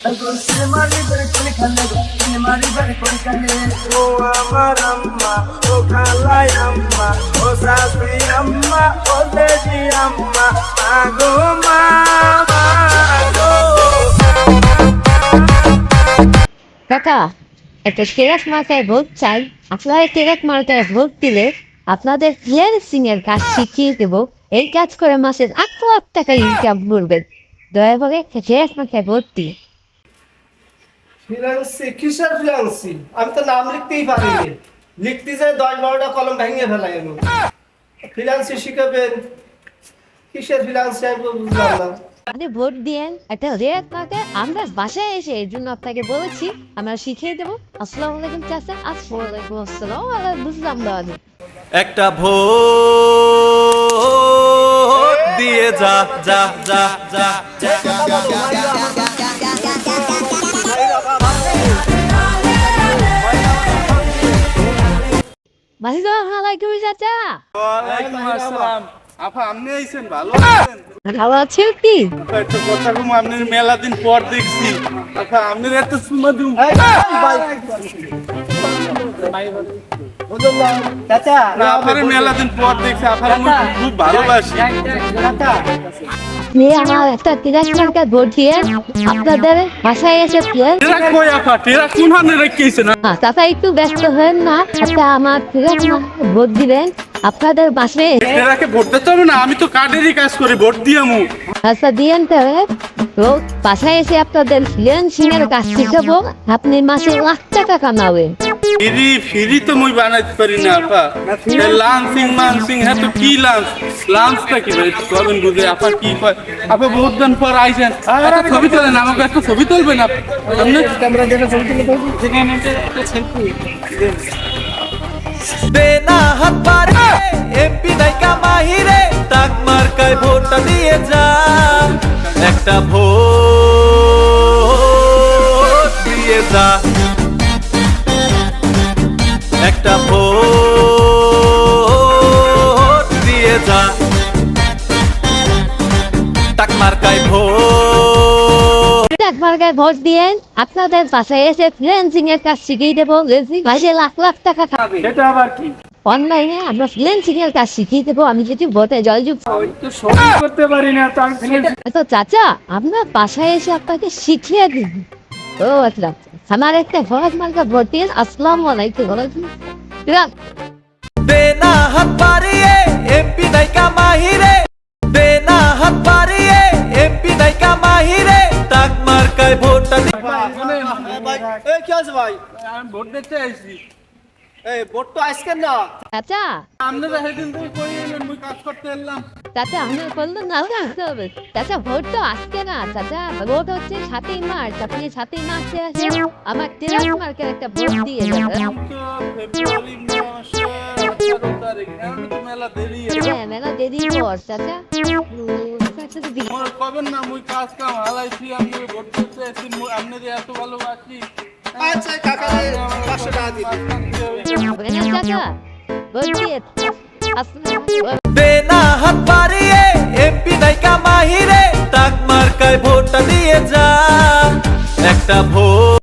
ও আমার আম্মা, ও খালাই আম্মা, ও শাশুড়ি আম্মা, ও দেজি আম্মা, আগো মা, আগো। কাকা, একটা টেরাস মার্কায় ভোট চাই। আপনারা টেরাস মার্কায় ভোট দিলে আপনাদের ফ্রিল্যান্সিং এর কাজ শিখিয়ে দেব। এই কাজ করে মাসের 8 লাখ টাকা ইনকাম করবেন। দয়া করে টেরাস মার্কায় ভোট দিন। ফ্রিল্যান্সি কিসের ফ্রিল্যান্সি? আমি তো নাম লিখতেই পারিনি, লিখতে যাই 10-12টা কলম ভেঙে ফেলাই আমি। ফ্রিল্যান্সি শিখাবেন? কিসের ফ্রিল্যান্সি আমি বুঝলাম না। আপনি ভোট দিয়েন একটা টেরাস মার্কায়। আমরা বাসায় এসে এই জন্য আপনাকে বলেছি আমরা শিখিয়ে দেবো। আসসালামু আলাইকুম চাচা। আসসালামু আসসালাম। বুঝলাম না আমি। একটা ভোট দিয়ে যা যা যা যা ওয়ালাইকুম চাচা। ওয়ালাইকুম আসসালাম। আপা আপনি আইছেন, ভালো আছেন? ভালো আছে কি? একটু কথা কম, আপনার মেলা দিন পর দেখছি। আপা আপনার এত সুমা দিম। চাচা, না, আপনার মেলা দিন পর দেখছি, আপনার আমি খুব ভালোবাসি। আপনি আমার একটা টেরাস মার্কায় ভোট দিয়ে আপনাদের বাসায় এসে টেরা কই আপা? টেরা কোন হানে রেখেছে না? চাচা একটু ব্যস্ত হন না। একটা আমার টেরাস মার্কায় ভোট দিবেন আপনাদের বাসায়। টেরাকে ভোট দিতে হবে না, আমি তো কার্ডেরই কাজ করি, ভোট দিয়ামু। আচ্ছা দিয়েন তো বাসায় এসে আপনাদের ফ্রিল্যান্সিং এর কাজ শিখাবো। আপনি মাসে 1 লাখ টাকা কামাবেন। ফ্রি তো মুই বানাইতে পারি না আপা। লাঞ্চিং মানসিং, হ্যাঁ তো কি লাঞ্চটা কি ভাই কবেন বুঝে আপা কি কয়? আপা বহুত দিন পর আইছেন, একটা ছবি তোলেন, আমাকে একটা ছবি তুলবেন আপনি। ক্যামেরা দেখে ছবি তুলে দেবো। দেনা হাত পারে এমপি নাইকা মাহিরে তাক মার্কায় ভোটটা দিয়ে যা একটা ভোট দিয়ে যা একটা ভোট দিয়ে যা তাক মার্কায় ভোট টেরাস মার্কায় ভোট দিয়েন আপনাদের বাসায় এসে ফ্রিল্যান্সিং এর কাজ শিখিয়ে দেবো। মাসে 1 লাখ টাকা খাবে। এটা আবার কি? অনলাইনে আমরা ফ্রিল্যান্সিং এর কাজ শিখিয়ে দেবো। আমি যদি ভোটে জয়যুক্ত তো সবই করতে পারি না তো আমি। তো চাচা আপনার বাসায় এসে আপনাকে শিখিয়ে দিব। ও আচ্ছা, আমার একটা টেরাস মার্কায় ভোট দিন। আসসালামু আলাইকুম। দেনা হাত পারিয়ে এমপি নাইকা মাহিরে দেনা হাত পারিয়ে এমপি নাইকা মাহিরে তাক মার্কায় ভোটটা দি এই কি আছে ভাই? আমি ভোট দিতে আইছি। এই ভোট তো আজকে না। চাচা আপনারা সেদিন থেকে কই এলেন, মুই কাজ করতে এলাম। চাচা আপনার করলো না রাখতে হবে। চাচা ভোট তো আজকে না চাচা, ভোট হচ্ছে 7ই মার্চ। আপনি 7ই মার্চে আসে আমার টেরাস মার্কের একটা ভোট দিয়ে যাবেন। তো ফেব্রুয়ারি মাসের 18 তারিখ, এখন তো মেলা দেরি আছে। হ্যাঁ মেলা দেরি পর চাচা। মোর কবেন না, মুই কাজ কাম হালাইছি, আপনি ভোট দিতে আইছি, আপনাদের এত ভালোবাসি। আচ্ছা কাকা 500 টাকা দিন। চাচা ভোট দিয়ে দেনা হাত পারিয়ে এমপি নাইকা মাহিরে তাক মার্কায় ভোটটা দিয়ে যা একটা ভোট